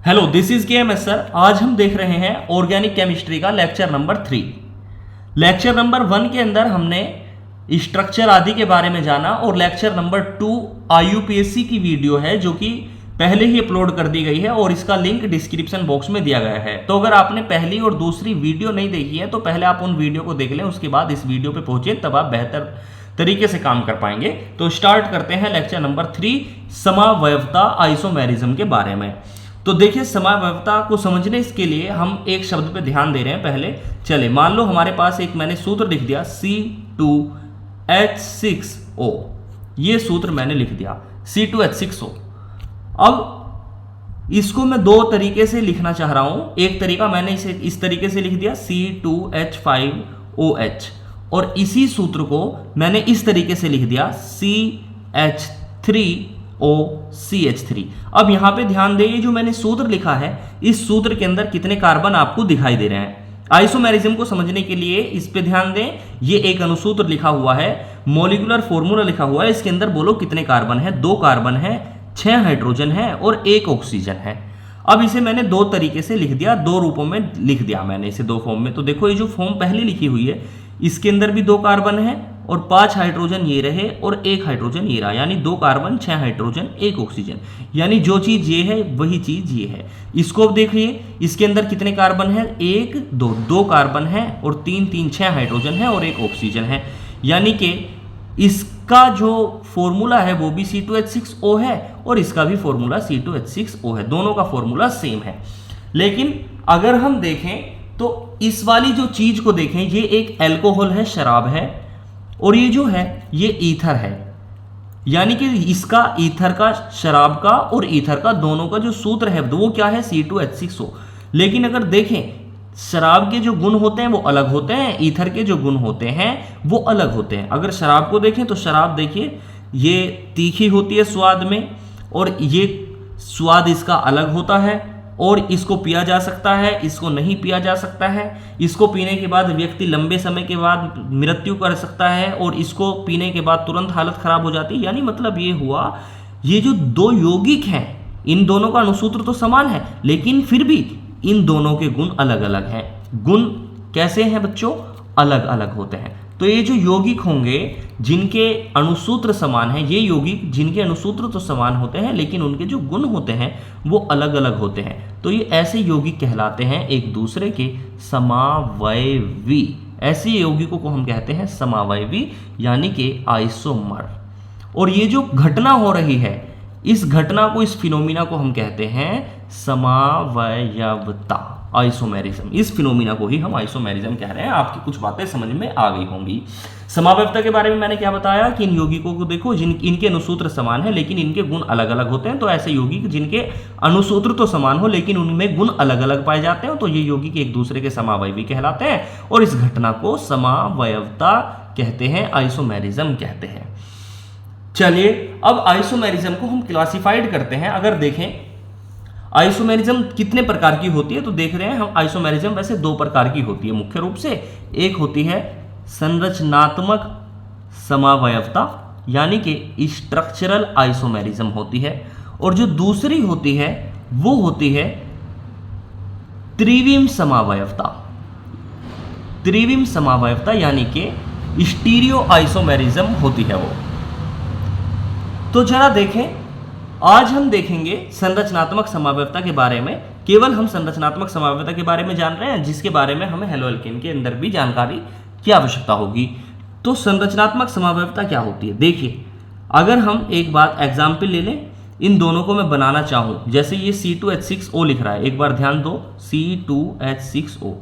Hello, this is KMS sir. आज हम देख रहे हैं ऑर्गेनिक केमिस्ट्री का लेक्चर नंबर 3। लेक्चर नंबर 1 के अंदर हमने स्ट्रक्चर आदि के बारे में जाना और लेक्चर नंबर 2 IUPAC की वीडियो है जो कि पहले ही अपलोड कर दी गई है और इसका लिंक डिस्क्रिप्शन बॉक्स में दिया गया है। तो अगर आपने पहली और दूसरी वीडियो नहीं देखी है तो पहले आप उन वीडियो को देख लें, उसके बाद इस वीडियो पे पहुंचे, तब आप बेहतर तरीके से काम कर पाएंगे। तो स्टार्ट करते हैं लेक्चर नंबर 3 समावयवता आइसोमेरिज्म के बारे में। तो देखिए, समावयवता को समझने के लिए हम एक शब्द पे ध्यान दे रहे हैं। पहले चले, मान लो हमारे पास एक मैंने सूत्र लिख दिया C2H6O। ये सूत्र मैंने लिख दिया C2H6O। अब इसको मैं दो तरीके से लिखना चाह रहा हूं। एक तरीका मैंने इसे इस तरीके से लिख दिया C2H5OH, और इसी सूत्र को मैंने इस तरीके से लिख दिया CH3OCH3। अब यहां पे ध्यान दें, जो मैंने सूत्र लिखा है, इस सूत्र के अंदर कितने कार्बन आपको दिखाई दे रहे हैं। आइसोमेरिज्म को समझने के लिए इस पे ध्यान दें। ये एक अनुसूत्र लिखा हुआ है, मॉलिक्यूलर फॉर्मूला लिखा हुआ है, इसके अंदर बोलो कितने कार्बन है। 2 कार्बन है, 6 हाइड्रोजन है और 1 ऑक्सीजन है। अब इसे मैंने दो तरीके से लिख दिया, दो रूपों में लिख दिया मैंने इसे, दो फॉर्म में। तो देखो, ये जो फॉर्म पहले लिखी हुई है, इसके अंदर भी 2 कार्बन है और 5 हाइड्रोजन ये रहे और 1 हाइड्रोजन ये रहा, यानी 2 कार्बन, 6 हाइड्रोजन, 1 ऑक्सीजन। यानी जो चीज ये है वही चीज ये है। इसको अब देखिए, इसके अंदर कितने कार्बन है, 1 2 कार्बन है और 3 6 हाइड्रोजन है और 1 ऑक्सीजन है। यानी कि इसका जो फॉर्मूला है वो भी C2H6O है और इसका भी फॉर्मूला C2H6O है। दोनों का फॉर्मूला सेम है। लेकिन अगर हम देखें तो इस वाली जो चीज को देखें, ये एक अल्कोहल है, शराब है, और ये जो है ये ईथर है। यानी कि इसका ईथर का, शराब का और ईथर का दोनों का जो सूत्र है वो क्या है, C2H6O। लेकिन अगर देखें, शराब के जो गुण होते हैं वो अलग होते हैं, ईथर के जो गुण होते हैं वो अलग होते हैं। अगर शराब को देखें तो शराब देखिए, ये तीखी होती है स्वाद में, और ये स्वाद इसका अलग होता है, और इसको पिया जा सकता है, इसको नहीं पिया जा सकता है। इसको पीने के बाद व्यक्ति लंबे समय के बाद मृत्यु कर सकता है, और इसको पीने के बाद तुरंत हालत खराब हो जाती है। यानी मतलब ये हुआ, ये जो दो यौगिक हैं, इन दोनों का अणुसूत्र तो समान है, लेकिन फिर भी इन दोनों के गुण अलग अलग हैं। गुण कैसे हैं बच्चों, अलग अलग होते हैं। तो ये जो यौगिक होंगे जिनके अणुसूत्र समान है, ये यौगिक जिनके अणुसूत्र तो समान होते हैं लेकिन उनके जो गुण होते हैं वो अलग अलग होते हैं, तो ये ऐसे यौगिक कहलाते हैं एक दूसरे के समावयवी। ऐसे यौगिकों को हम कहते हैं समावयवी, यानी कि आइसोमर। और ये जो घटना हो रही है, इस घटना को, इस फिनोमिना को हम कहते हैं समावयवता, आइसोमेरिज्म। इस फिनोमिना को ही हम आइसोमेरिज्म कह रहे हैं। आपकी कुछ बातें समझ में आ गई होंगी। समावयवता के बारे में मैंने क्या बताया कि इन यौगिकों को देखो, इनके अणुसूत्र समान है लेकिन इनके गुण अलग अलग होते हैं। तो ऐसे यौगिक जिनके अणुसूत्र तो समान हो लेकिन उनमें गुण अलग अलग पाए जाते हैं, तो ये यौगिक एक दूसरे के समावयवी कहलाते हैं, और इस घटना को समावयवता कहते हैं, आइसोमेरिज्म कहते हैं। चलिए, अब आइसोमेरिज्म को हम क्लासिफाइड करते हैं। अगर देखें आइसोमेरिज्म कितने प्रकार की होती है, तो देख रहे हैं हम, आइसोमेरिज्म वैसे 2 प्रकार की होती है मुख्य रूप से। एक होती है संरचनात्मक समावयवता, यानी कि स्ट्रक्चरल आइसोमेरिज्म होती है, और जो दूसरी होती है वो होती है त्रिविम समावयवता। त्रिविम समावयवता यानी कि स्टीरियो आइसोमेरिज्म होती है वो। तो जरा देखें, आज हम देखेंगे संरचनात्मक समावयवता के बारे में। केवल हम संरचनात्मक समावयवता के बारे में जान रहे हैं, जिसके बारे में हमें हेलोएल्केन के अंदर भी जानकारी की आवश्यकता होगी। तो संरचनात्मक समावयवता क्या होती है, देखिए, अगर हम एक बात एग्जाम्पल ले लें, इन दोनों को मैं बनाना चाहूं, जैसे ये C2H6O लिख रहा है, एक बार ध्यान दो, C2H6O,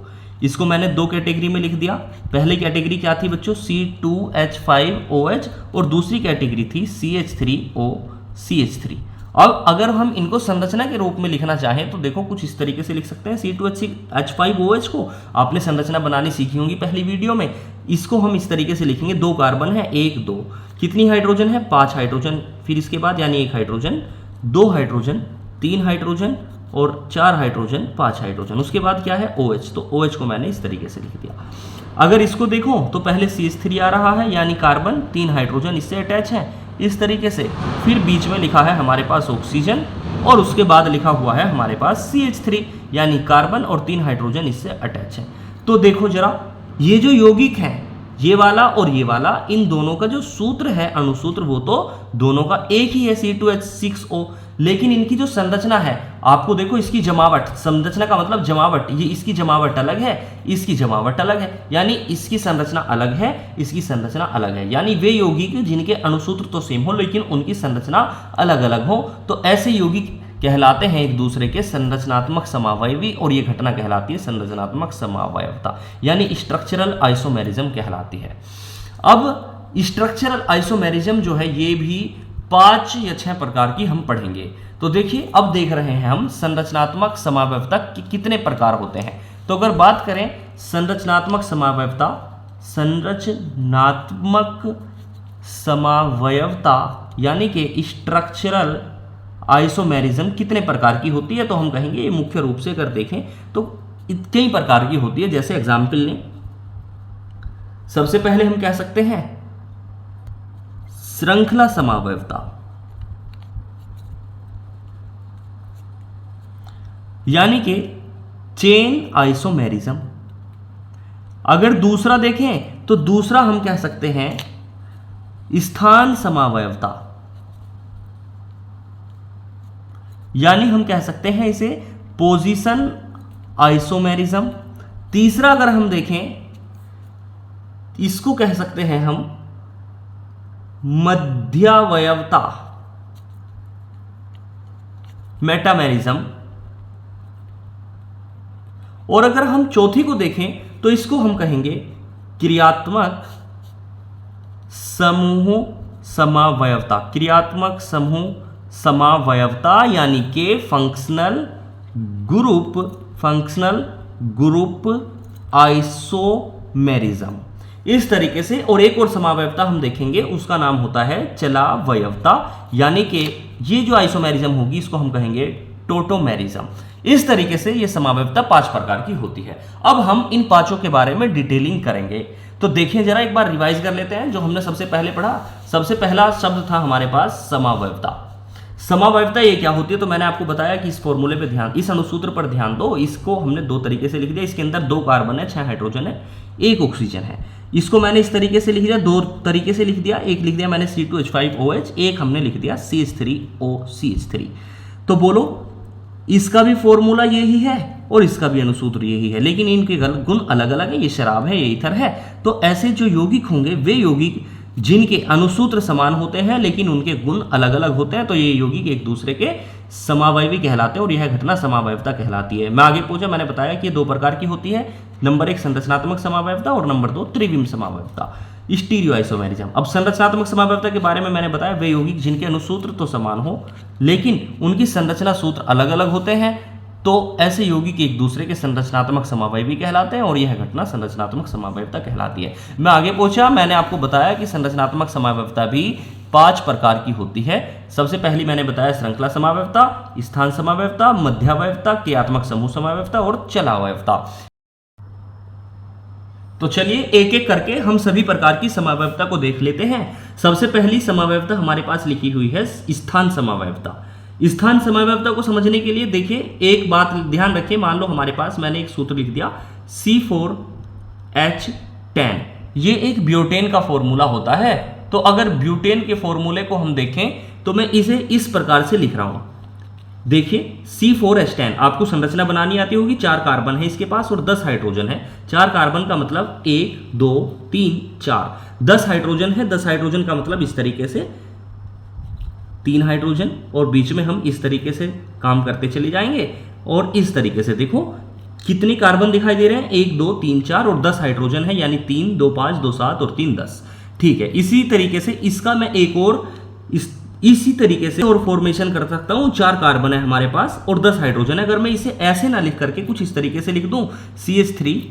इसको मैंने 2 कैटेगरी में लिख दिया। पहली कैटेगरी क्या थी बच्चों, C2H5OH, और दूसरी कैटेगरी थी CH3OCH3। अब अगर हम इनको संरचना के रूप में लिखना चाहें तो देखो कुछ इस तरीके से लिख सकते हैं। C2H5OH को आपने संरचना बनानी सीखी होंगी पहली वीडियो में। इसको हम इस तरीके से लिखेंगे, 2 कार्बन है, 1 2, कितनी हाइड्रोजन है, 5 हाइड्रोजन, फिर इसके बाद यानी 1 हाइड्रोजन, 2 हाइड्रोजन, 3 हाइड्रोजन और 4 हाइड्रोजन, 5 हाइड्रोजन। उसके बाद क्या है, OH। तो OH को मैंने इस तरीके से लिख दिया। अगर इसको देखो तो पहले CH3 आ रहा है, यानी कार्बन, 3 हाइड्रोजन इससे अटैच है, इस तरीके से। फिर बीच में लिखा है हमारे पास ऑक्सीजन, और उसके बाद लिखा हुआ है हमारे पास CH3, यानी कार्बन और 3 हाइड्रोजन इससे अटैच है। तो देखो जरा, ये जो यौगिक है, ये वाला और ये वाला, इन दोनों का जो सूत्र है, अणुसूत्र, वो तो दोनों का एक ही है, C2H6O, लेकिन इनकी जो संरचना है, आपको देखो इसकी जमावट, संरचना का मतलब जमावट, ये इसकी जमावट अलग है, इसकी जमावट अलग है, यानी इसकी संरचना अलग है, इसकी संरचना अलग है। यानी वे यौगिक जिनके अणुसूत्र तो सेम हो लेकिन उनकी संरचना अलग अलग हो, तो ऐसे यौगिक कहलाते हैं एक दूसरे के संरचनात्मक समावयवी, और ये घटना कहलाती है संरचनात्मक समावयवता, यानी स्ट्रक्चरल आइसोमेरिज्म कहलाती है। अब स्ट्रक्चरल आइसोमेरिज्म जो है, ये भी 5 या 6 प्रकार की हम पढ़ेंगे। तो देखिए, अब देख रहे हैं हम संरचनात्मक समावयवता के कितने प्रकार होते हैं। तो अगर बात करें संरचनात्मक समावयवता, संरचनात्मक समावयवता यानी कि स्ट्रक्चरल आइसोमेरिज्म कितने प्रकार की होती है, तो हम कहेंगे ये मुख्य रूप से अगर देखें तो कई प्रकार की होती है। जैसे एग्जाम्पल लें, सबसे पहले हम कह सकते हैं श्रृंखला समावयवता, यानी कि चेन आइसोमेरिज्म। अगर दूसरा देखें तो दूसरा हम कह सकते हैं स्थान समावयवता, यानी हम कह सकते हैं इसे पोजीशन आइसोमेरिज्म। तीसरा अगर हम देखें, इसको कह सकते हैं हम मध्यावयवता, मेटामेरिज्म। और अगर हम चौथी को देखें तो इसको हम कहेंगे क्रियात्मक समूह समावयवता, क्रियात्मक समूह समावयवता, यानी कि फंक्शनल ग्रुप आइसोमेरिज्म। इस तरीके से, और एक और समावयवता हम देखेंगे, उसका नाम होता है चलावयवता, यानी कि ये जो आइसोमेरिज्म होगी इसको हम कहेंगे टोटोमेरिज्म। इस तरीके से ये समावयवता 5 प्रकार की होती है। अब हम इन पांचों के बारे में डिटेलिंग करेंगे। तो देखिए जरा, एक बार रिवाइज कर लेते हैं जो हमने सबसे पहले पढ़ा। सबसे पहला शब्द था हमारे पास समावयवता। समावयवता ये क्या होती है, तो मैंने आपको बताया कि इस फॉर्मूले पे ध्यान, इस अणुसूत्र पर ध्यान दो। इसको हमने 2 तरीके से लिख दिया। इसके अंदर 2 कार्बन है, 6 हाइड्रोजन है, 1 ऑक्सीजन है। इसको मैंने इस तरीके से लिख दिया, 2 तरीके से लिख दिया। एक लिख दिया मैंने C2H5OH, एक हमने लिख दिया CH3OCH3। तो बोलो, इसका भी फॉर्मूला यही है और इसका भी अणुसूत्र यही है, लेकिन इनके गुण अलग अलग है। ये शराब है, ये ईथर है। तो ऐसे जो यौगिक होंगे, वे यौगिक जिनके अणुसूत्र समान होते हैं लेकिन उनके गुण अलग अलग होते हैं, तो ये यौगिक एक दूसरे के समावयवी कहलाते हैं और यह घटना समावयवता कहलाती है। मैं आगे पूछा, मैंने बताया कि ये 2 प्रकार की होती है। नंबर 1 संरचनात्मक समावयवता और नंबर 2 त्रिविम समावयवता, स्टीरियो आइसोमेरिज्म। अब संरचनात्मक समावयवता के बारे में मैंने बताया, वे यौगिक जिनके अणुसूत्र तो समान हो लेकिन उनकी संरचना सूत्र अलग अलग होते हैं, तो ऐसे यौगिक एक दूसरे के संरचनात्मक समावयवी कहलाते हैं और यह घटना संरचनात्मक समावयवता कहलाती है। मैं आगे पूछा, मैंने आपको बताया कि संरचनात्मक समावयवता भी 5 प्रकार की होती है। सबसे पहली मैंने बताया श्रृंखला समावयवता, स्थान समावयवता, मध्यावयवता, क्रियात्मक समूह समावयवता और चलावयवता। तो चलिए एक एक करके हम सभी प्रकार की समावयवता को देख लेते हैं। सबसे पहली समावयवता हमारे पास लिखी हुई है स्थान समावयवता। स्थान समावयवता को समझने के लिए देखिए, एक बात ध्यान रखिए। मान लो हमारे पास मैंने एक सूत्र लिख दिया C4H10, ये एक ब्यूटेन का फॉर्मूला होता है। तो अगर ब्यूटेन के फॉर्मूले को हम देखें तो मैं इसे इस प्रकार से लिख रहा हूं। देखिए C4H10, आपको संरचना बनानी आती होगी। 4 कार्बन है इसके पास और 10 हाइड्रोजन है। 4 कार्बन का मतलब 1 2 3 4, 10 हाइड्रोजन है। 10 हाइड्रोजन का मतलब इस तरीके से 3 हाइड्रोजन, और बीच में हम इस तरीके से काम करते चले जाएंगे। और इस तरीके से देखो कितने कार्बन दिखाई दे रहे हैं, 1 2 3 4 और 10 हाइड्रोजन है, यानी 3 2 5 2 7 और 3 10। ठीक है, इसी तरीके से इसका मैं एक और इसी तरीके से और फॉर्मेशन कर सकता हूं। 4 कार्बन है हमारे पास और 10 हाइड्रोजन है। अगर मैं इसे ऐसे ना लिख करके कुछ इस तरीके से लिख दूं, CH3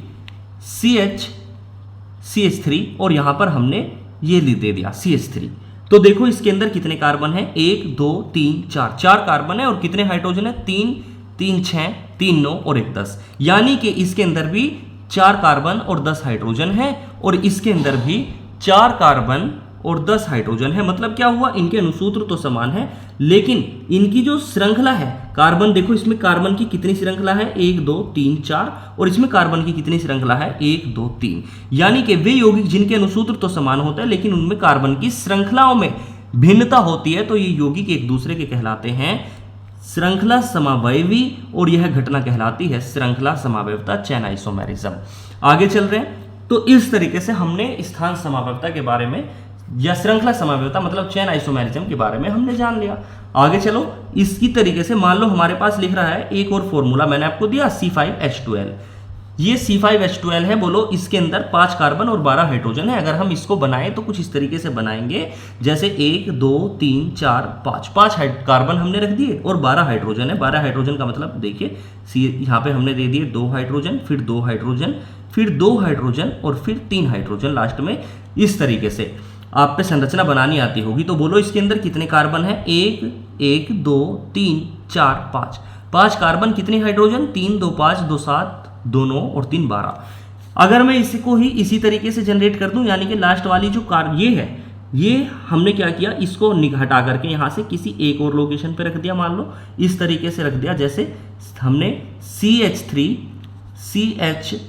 CH3 और यहां पर हमने ये दे दिया CH3। तो देखो इसके अंदर कितने कार्बन है, 1 2 3 4, 4 कार्बन है और कितने हाइड्रोजन है, 3 3 6 3 9 और 1 10, यानी कि इसके अंदर भी 4 कार्बन और 10 हाइड्रोजन है और इसके अंदर भी 4 कार्बन और 10 हाइड्रोजन है। मतलब क्या हुआ, इनके अणुसूत्र तो समान है लेकिन इनकी जो श्रृंखला है, कार्बन देखो इसमें कार्बन की कितनी श्रृंखला है, 1 2 3 4, और इसमें कार्बन की कितनी श्रृंखला है, 1 2 3। यानी कि वे यौगिक जिनके अनुसूत्र तो समान होता है लेकिन उनमें कार्बन की श्रृंखलाओं में भिन्नता होती है, तो ये यौगिक एक दूसरे के कहलाते हैं श्रृंखला समावयवी, और यह घटना कहलाती है श्रृंखला समावयवता, चेन आइसोमेरिज्म। आगे चल रहे हैं, तो इस तरीके से हमने स्थान समावयवता के बारे में या श्रृंखला समावयवता मतलब चेन आइसोमेरिज्म के बारे में हमने जान लिया। आगे चलो, इसकी तरीके से मान लो हमारे पास लिख रहा है एक और फॉर्मूला मैंने आपको दिया C5H12। ये C5H12 है, बोलो इसके अंदर 5 कार्बन और 12 हाइड्रोजन है। अगर हम इसको बनाएं तो कुछ इस तरीके से बनाएंगे, जैसे 1 2 3 4 5 कार्बन हमने रख दिए और 12 हाइड्रोजन है। 12 हाइड्रोजन का मतलब देखिए यहाँ पे हमने दे दिए 2 हाइड्रोजन, फिर 2 हाइड्रोजन, फिर 2 हाइड्रोजन और फिर 3 हाइड्रोजन लास्ट में। इस तरीके से आप पे संरचना बनानी आती होगी। तो बोलो इसके अंदर कितने कार्बन है, 1 1 2 3 4 5। 5 कार्बन, कितने हाइड्रोजन, 3 2 5 2 7 2 9 और 3 12। अगर मैं इसको ही इसी तरीके से जनरेट कर दूं, यानी कि लास्ट वाली जो ये है, ये हमने क्या किया, इसको हटा करके यहाँ से किसी एक और लोकेशन पे रख दिया। मान लो इस तरीके से रख दिया, जैसे हमने CH3 CH2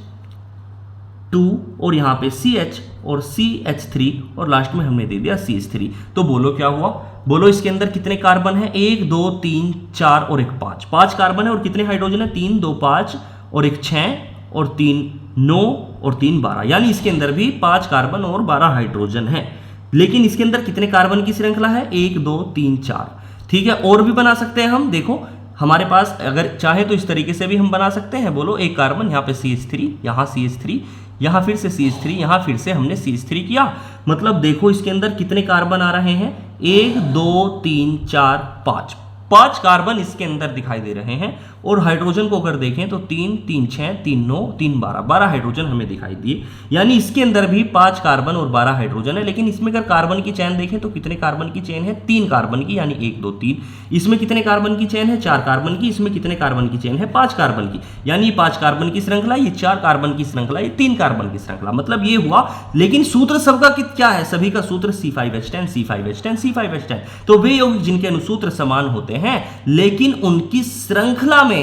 और यहाँ पे CH और CH3 और लास्ट में हमने दे दिया CH3। तो बोलो क्या हुआ, बोलो इसके अंदर कितने कार्बन है, 1 2 3 4 और एक 5। 5 कार्बन है और कितने हाइड्रोजन है, 3 2 5 और एक 6 और 3 9 और 3 12। यानी इसके अंदर भी 5 कार्बन और 12 हाइड्रोजन है। लेकिन इसके अंदर कितने कार्बन की श्रृंखला है, 1 2 3 4। ठीक है, और भी बना सकते हैं हम। देखो हमारे पास अगर चाहे तो इस तरीके से भी हम बना सकते हैं। बोलो एक कार्बन, यहाँ पे CH3, यहाँ CH3, यहाँ फिर से CH3, यहाँ फिर से हमने CH3 किया। मतलब देखो इसके अंदर कितने कार्बन आ रहे हैं, 1 2 3 4 5। 5 कार्बन इसके अंदर दिखाई दे रहे हैं। और हाइड्रोजन को अगर देखें तो 3 3 6 3 9 3 12, 12 हाइड्रोजन हमें दिखाई दिए। यानी इसके अंदर भी 5 कार्बन और 12 हाइड्रोजन है। लेकिन इसमें अगर कार्बन की चेन देखें तो कितने कार्बन की चेन है, 3 कार्बन की, यानी 1 2 3। इसमें कितने कार्बन की चेन है, 4 कार्बन की। इसमें कितने कार्बन की चेन है, 5 कार्बन की। यानी 5 कार्बन की श्रृंखला, ये 4 कार्बन की श्रृंखला, ये 3 कार्बन की श्रृंखला। मतलब ये हुआ। लेकिन सूत्र सबका क्या है, सभी का सूत्र C5H10 C5H10 C5H10। तो वे यौगिक जिनके अनुसूत्र समान होते हैं लेकिन उनकी श्रृंखला में,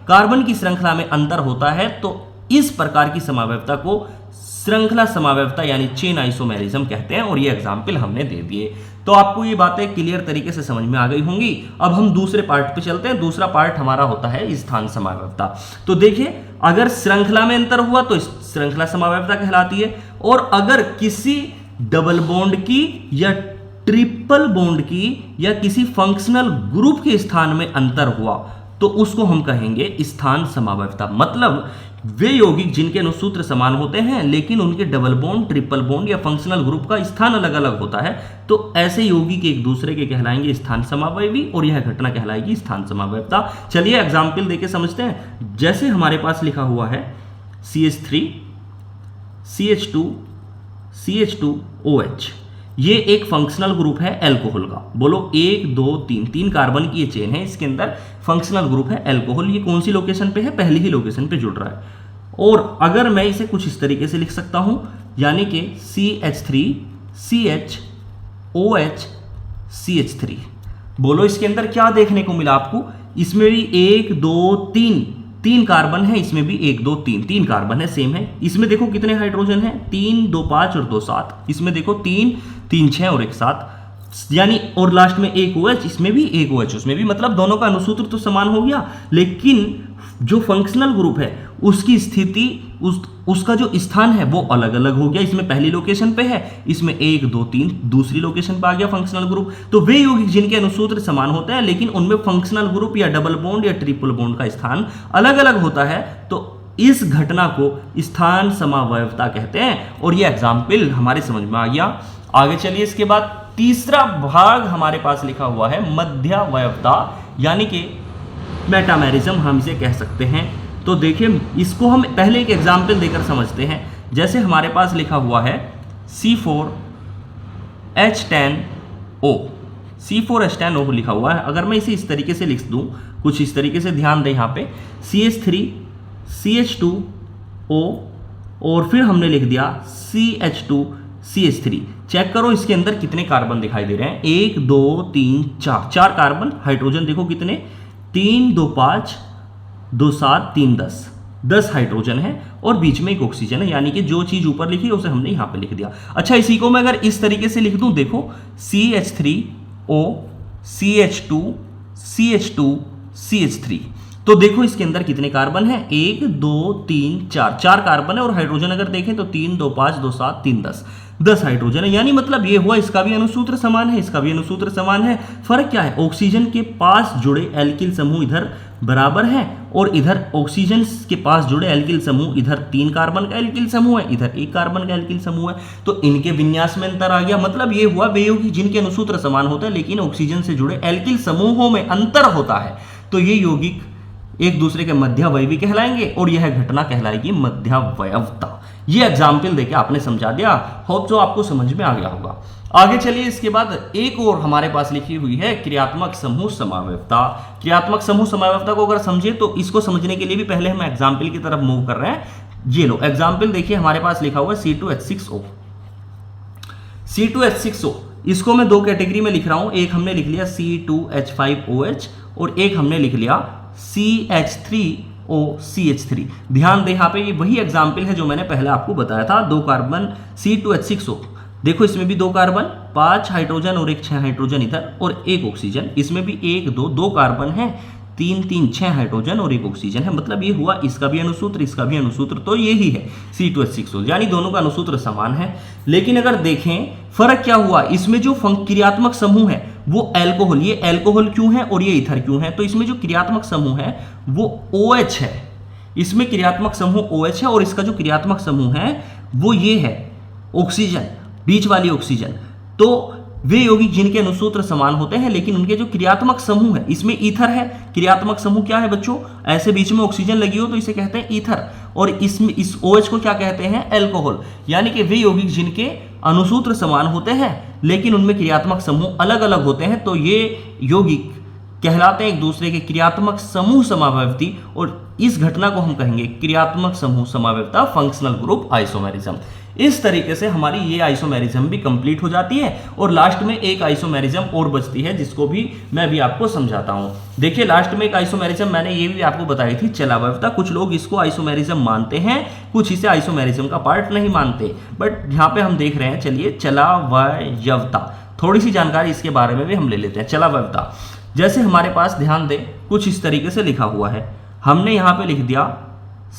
कार्बन की श्रृंखला में अंतर होता है, तो इस प्रकार की समावयवता को श्रृंखला समावयवता यानी चेन आइसोमेरिज्म कहते हैं। और ये एग्जाम्पल हमने दे दिए। तो आपको ये बातें क्लियर तरीके से समझ में आ गई होंगी। अब हम दूसरे पार्ट पे चलते हैं। दूसरा पार्ट हमारा होता है स्थान समावयवता। तो देखिए, अगर श्रृंखला में अंतर हुआ तो श्रृंखला समावयवता कहलाती है। और अगर किसी डबल बॉन्ड की या ट्रिपल बॉन्ड की या किसी फंक्शनल ग्रुप के स्थान में अंतर हुआ तो उसको हम कहेंगे स्थान समावयवता। मतलब वे यौगिक जिनके अनुसूत्र समान होते हैं लेकिन उनके डबल बॉन्ड, ट्रिपल बॉन्ड या फंक्शनल ग्रुप का स्थान अलग अलग होता है, तो ऐसे यौगिक एक दूसरे के कहलाएंगे स्थान समावयवी और यह घटना कहलाएगी स्थान समावयवता। चलिए एग्जाम्पल देके समझते हैं। जैसे हमारे पास लिखा हुआ है CH3 CH2 CH2OH, ये एक फंक्शनल ग्रुप है एल्कोहल का। बोलो 1 2 3, 3 कार्बन की ये चेन है, इसके अंदर फंक्शनल ग्रुप है एल्कोहल। ये कौन सी लोकेशन पे है, पहली ही लोकेशन पे जुड़ रहा है। और अगर मैं इसे कुछ इस तरीके से लिख सकता हूं, यानी कि CH3 CHOH CH3। बोलो इसके अंदर क्या देखने को मिला आपको, इसमें भी 1 2 3 कार्बन है, इसमें भी 1 2 3 कार्बन है, सेम है। इसमें देखो कितने हाइड्रोजन है, 3 2 5 और 2 7। इसमें देखो 3 3 6 और 1 7, यानी और लास्ट में एक OH, इसमें भी एक OH, उसमें भी। मतलब दोनों का अनुसूत्र तो समान हो गया, लेकिन जो फंक्शनल ग्रुप है उसकी स्थिति, उसका जो स्थान है वो अलग अलग हो गया। इसमें पहली लोकेशन पे है, इसमें 1 2 3 दूसरी लोकेशन पे आ गया फंक्शनल ग्रुप। तो वे यौगिक जिनके अनुसूत्र समान होते हैं लेकिन उनमें फंक्शनल ग्रुप या डबल बॉन्ड या ट्रिपल बॉन्ड का स्थान अलग अलग होता है, तो इस घटना को स्थान समावयवता कहते हैं। और ये एग्जाम्पल हमारे समझ में आ गया। आगे चलिए, इसके बाद तीसरा भाग हमारे पास लिखा हुआ है मध्यावयवता, यानी कि मेटामेरिज्म हम इसे कह सकते हैं। तो देखिए, इसको हम पहले एक एग्जाम्पल देकर समझते हैं। जैसे हमारे पास लिखा हुआ है C4H10O, C4H10O लिखा हुआ है। अगर मैं इसे इस तरीके से लिख दूं, कुछ इस तरीके से, ध्यान दें यहाँ पे CH3 CH2O और फिर हमने लिख दिया CH2 CH3। चेक करो इसके अंदर कितने कार्बन दिखाई दे रहे हैं, 1 2 3 4, 4 कार्बन। हाइड्रोजन देखो कितने, 3 2 5 2 7 3 10, 10 हाइड्रोजन है और बीच में एक ऑक्सीजन है, यानी कि जो चीज ऊपर लिखी है उसे हमने यहां पे लिख दिया। अच्छा, इसी को मैं अगर इस तरीके से लिख दूं, देखो CH3O CH2 CH2 CH3, तो देखो इसके अंदर कितने कार्बन है, 1 2 3 4, 4 कार्बन है और हाइड्रोजन अगर देखें तो 3 2 5 2 7 3 10, 10 हाइड्रोजन है। यानी मतलब ये हुआ इसका भी अणुसूत्र समान है, इसका भी अणुसूत्र समान है। फर्क क्या है, ऑक्सीजन के पास जुड़े एल्किल समूह इधर बराबर है और इधर ऑक्सीजन के पास जुड़े एल्किल समूह, इधर 3 कार्बन का एल्किल समूह है, इधर 1 कार्बन का एल्किल समूह है, तो इनके विन्यास में अंतर आ गया। मतलब ये हुआ वे यौगिक जिनके अणुसूत्र समान होते हैं लेकिन ऑक्सीजन से जुड़े एल्किल समूहों में अंतर होता है, तो ये यौगिक एक दूसरे के मध्यावयवी कहलाएंगे और यह घटना कहलाएगी मध्यावयवता। ये एग्जाम्पल देके आपने समझा दिया, होप जो आपको समझ में आ गया होगा। आगे चलिए, इसके बाद एक और हमारे पास लिखी हुई है क्रियात्मक समूह समवायवता। क्रियात्मक समूह समवायवता को अगर समझे तो इसको समझने के लिए भी पहले हम एग्जाम्पल की तरफ मूव कर रहे हैं। ये लो एग्जाम्पल देखिए, हमारे पास लिखा हुआ है C2H6O। C2H6O, इसको मैं दो कैटेगरी में लिख रहा हूं, एक हमने लिख लिया C2H5OH और एक हमने लिख लिया CH3O CH3। ध्यान दे, यहाँ पे ये वही एग्जाम्पल है जो मैंने पहले आपको बताया था। 2 कार्बन C2H6O, देखो इसमें भी 2 कार्बन, 5 हाइड्रोजन और एक 6 हाइड्रोजन इधर और एक ऑक्सीजन, इसमें भी 1 2 कार्बन है, 3 3 6 हाइड्रोजन और एक ऑक्सीजन है। मतलब ये हुआ इसका भी अणुसूत्र इसका भी अणुसूत्र, तो यही है C2H6O, यानी दोनों का अणुसूत्र समान है। लेकिन अगर देखें फर्क क्या हुआ, इसमें जो क्रियात्मक समूह है वो एल्कोहल, ये एल्कोहल क्यों है और ये ईथर क्यों है, तो इसमें जो क्रियात्मक समूह है वो OH है, इसमें क्रियात्मक समूह OH है और इसका जो क्रियात्मक समूह है वो ये है ऑक्सीजन, बीच वाली ऑक्सीजन। तो वे यौगिक जिनके अणुसूत्र समान होते हैं लेकिन उनके जो क्रियात्मक समूह है, इसमें ईथर है, क्रियात्मक समूह क्या है बच्चों, ऐसे बीच में ऑक्सीजन लगी हो तो इसे कहते हैं ईथर, और इसमें इस OH को क्या कहते हैं, एल्कोहल। यानी कि वे यौगिक जिनके अणुसूत्र समान होते हैं लेकिन उनमें क्रियात्मक समूह अलग अलग होते हैं, तो ये यौगिक कहलाते हैं एक दूसरे के क्रियात्मक समूह समवायवती, और इस घटना को हम कहेंगे क्रियात्मक समूह समवायवता, फंक्शनल ग्रुप आइसोमेरिज्म। इस तरीके से हमारी ये आइसोमेरिज्म भी कंप्लीट हो जाती है और लास्ट में एक आइसोमेरिज्म और बचती है जिसको भी मैं भी आपको समझाता हूं। देखिए लास्ट में एक आइसोमेरिज्म मैंने ये भी आपको बताई थी, चलावयवता। कुछ लोग इसको आइसोमेरिज्म मानते हैं, कुछ इसे आइसोमेरिज्म का पार्ट नहीं मानते, बट यहाँ पे हम देख रहे हैं। चलिए चलावयवता, थोड़ी सी जानकारी इसके बारे में भी हम ले लेते हैं। चलावयवता जैसे हमारे पास ध्यान दें कुछ इस तरीके से लिखा हुआ है, हमने यहाँ पे लिख दिया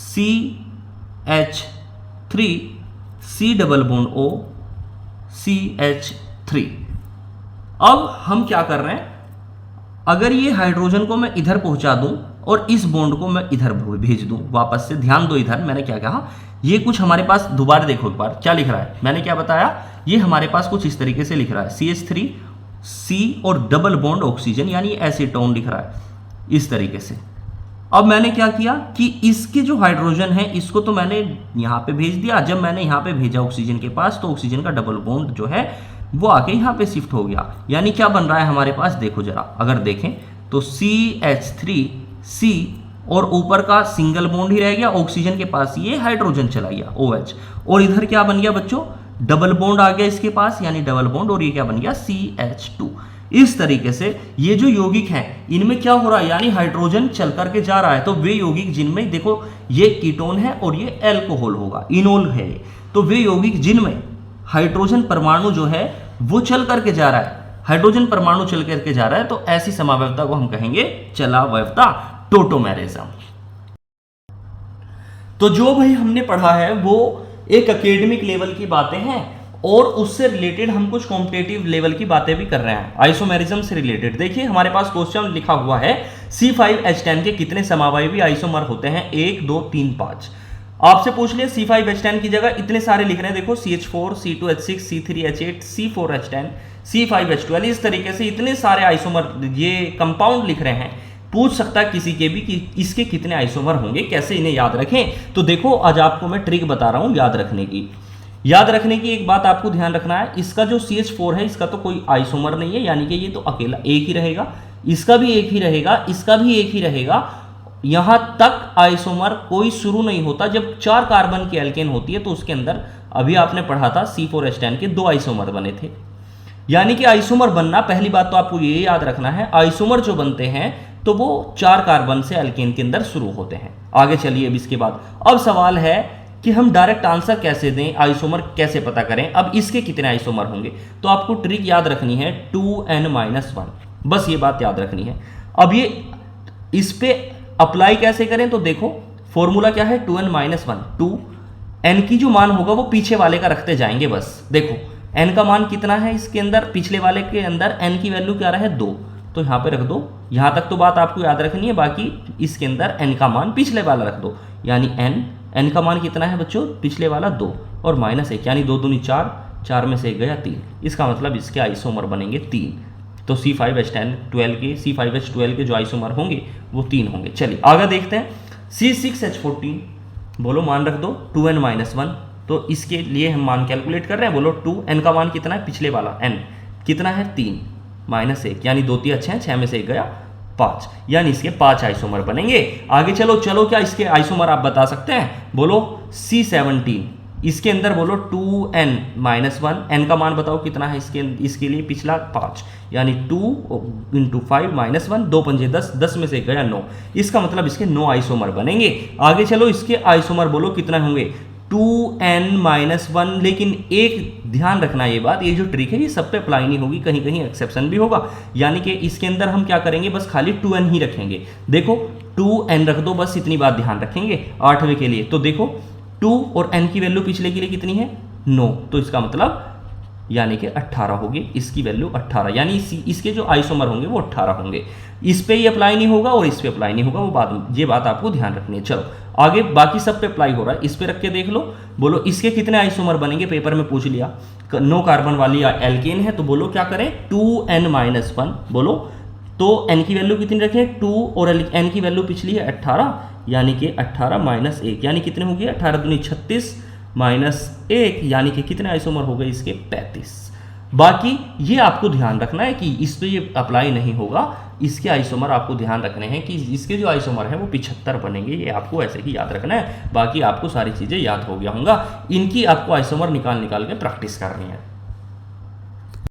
CH3 C double bond O CH3। अब हम क्या कर रहे हैं, अगर ये हाइड्रोजन को मैं इधर पहुंचा दूं और इस बॉन्ड को मैं इधर भेज दूं वापस से, ध्यान दो इधर मैंने क्या कहा, ये कुछ हमारे पास दोबारा देखो एक बार क्या लिख रहा है, मैंने क्या बताया, ये हमारे पास कुछ इस तरीके से लिख रहा है CH3 C और डबल बॉन्ड ऑक्सीजन, यानी एसीटोन लिख रहा है इस तरीके से। अब मैंने क्या किया कि इसके जो हाइड्रोजन है इसको तो मैंने यहाँ पे भेज दिया, जब मैंने यहाँ पे भेजा ऑक्सीजन के पास तो ऑक्सीजन का डबल बॉन्ड जो है वो आके यहाँ पे शिफ्ट हो गया, यानी क्या बन रहा है हमारे पास, देखो जरा अगर देखें तो CH3C और ऊपर का सिंगल बॉन्ड ही रह गया, ऑक्सीजन के पास ये हाइड्रोजन चला गया OH, और इधर क्या बन गया बच्चों, डबल बॉन्ड आ गया इसके पास यानी डबल बॉन्ड, और ये क्या बन गया CH2। इस तरीके से ये जो यौगिक हैं इनमें क्या हो रहा है, यानी हाइड्रोजन चल करके जा रहा है, तो वे यौगिक जिनमें देखो ये कीटोन है और ये एल्कोहल होगा, इनोल है, तो वे यौगिक जिनमें हाइड्रोजन परमाणु जो है वो चल करके जा रहा है, हाइड्रोजन परमाणु चल करके जा रहा है, तो ऐसी समावयवता को हम कहेंगे चलावयवता, टोटोमेरिज्म। तो जो भाई हमने पढ़ा है वो एक एकेडमिक लेवल की बातें हैं और उससे रिलेटेड हम कुछ कॉम्पिटिटिव लेवल की बातें भी कर रहे हैं आइसोमेरिज्म से रिलेटेड। देखिए हमारे पास क्वेश्चन लिखा हुआ है C5H10 के कितने समावयवी आइसोमर होते हैं, 1 2 3 5। आपसे पूछ लिया C5H10 की जगह इतने सारे लिख रहे हैं, देखो CH4 C2H6 C3H8 C4H10 C5H12, इस तरीके से इतने सारे आइसोमर ये कंपाउंड लिख रहे हैं। पूछ सकता है किसी के भी कि इसके कितने आइसोमर होंगे, कैसे इन्हें याद रखें। तो देखो आज आपको मैं ट्रिक बता रहा हूं याद रखने की। याद रखने की एक बात आपको ध्यान रखना है, इसका जो CH4 है इसका तो कोई आइसोमर नहीं है, यानी कि ये तो अकेला एक ही रहेगा, इसका भी एक ही रहेगा, इसका भी एक ही रहेगा, यहां तक आइसोमर कोई शुरू नहीं होता जब 4 कार्बन की एल्केन होती है, तो उसके अंदर अभी आपने पढ़ा था C4H10 के 2 आइसोमर बने थे। यानी कि आइसोमर बनना, पहली बात तो आपको ये याद रखना है, आइसोमर जो बनते हैं तो वो 4 कार्बन से एल्केन के अंदर शुरू होते हैं। आगे चलिए अब इसके बाद, अब सवाल है कि हम डायरेक्ट आंसर कैसे दें, आइसोमर कैसे पता करें। अब इसके कितने आइसोमर होंगे, तो आपको ट्रिक याद रखनी है 2n-1, बस ये बात याद रखनी है। अब ये इस पे अप्लाई कैसे करें, तो देखो फॉर्मूला क्या है, 2n-1, 2n की जो मान होगा वो पीछे वाले का रखते जाएंगे। बस देखो n का मान कितना है इसके अंदर, पिछले वाले के अंदर n की वैल्यू क्या रहा है 2, तो यहां पे रख दो। यहां तक तो बात आपको याद रखनी है, बाकी इसके अंदर n का मान पिछले वाला रख दो, यानी n का मान कितना है बच्चों, पिछले वाला 2 और -1, यानी 2 दूनी 4, 4 में से 1 गया 3। इसका मतलब इसके आइसोमर बनेंगे 3। तो C5H12 के जो आइसोमर होंगे वो 3 होंगे। चलिए आगे देखते हैं। C6H14, बोलो मान रख दो 2n-1, तो इसके लिए हम मान कैलकुलेट कर रहे हैं। बोलो 2n का मान कितना है, पिछले वाला n कितना है 3, -1, यानी 2 3 अच्छे हैं, 6 में से 1 गया 5, यानी इसके 5 आइसोमर बनेंगे। आगे चलो क्या इसके आइसोमर आप बता सकते हैं, बोलो C17, इसके अंदर बोलो 2n-1, n का मान बताओ कितना है इसके लिए, पिछला 5, यानी 2 × 5 -1, 2 पंजे 10, 10 में से गया 9, इसका मतलब इसके 9 आइसोमर बनेंगे। आगे चलो इसके आइसोमर बोलो कितना होंगे, 2n-1, लेकिन एक ध्यान रखना ये बात, ये जो ट्रिक है ये सब पे अप्लाई नहीं होगी, कहीं कहीं एक्सेप्शन भी होगा। यानी कि इसके अंदर हम क्या करेंगे, बस खाली 2n ही रखेंगे। देखो 2n रख दो, बस इतनी बात ध्यान रखेंगे 8वें के लिए। तो देखो 2 और n की वैल्यू पिछले के लिए कितनी है 9, तो इसका मतलब यानी कि 18 होगी, इसकी वैल्यू 18, यानी इसके जो आइसोमर होंगे वो 18 होंगे। इस पे ये अप्लाई नहीं होगा और इस पे अप्लाई नहीं होगा, ये बात आपको ध्यान रखनी है। चलो आगे बाकी सब पे अप्लाई हो रहा है, इस पे रख के देख लो। बोलो इसके कितने आइसोमर बनेंगे, पेपर में पूछ लिया, 9 कार्बन वाली एल्केन है, तो बोलो क्या करें 2n-1, बोलो तो n की वैल्यू कितनी रखें 2 और n की वैल्यू पिछली है 18, यानी कि 18 -1, यानी कितने हो गए 18 दूनी 36 -1, यानी कि कितने आइसोमर हो गए इसके 35। बाकी ये आपको ध्यान रखना है कि इस पे ये अप्लाई नहीं होगा, इसके आइसोमर आपको ध्यान रखने हैं कि इसके जो आइसोमर है वो 75 बनेंगे, ये आपको ऐसे ही याद रखना है। बाकी आपको सारी चीज़ें याद हो गया होगा, इनकी आपको आइसोमर निकाल के प्रैक्टिस करनी है।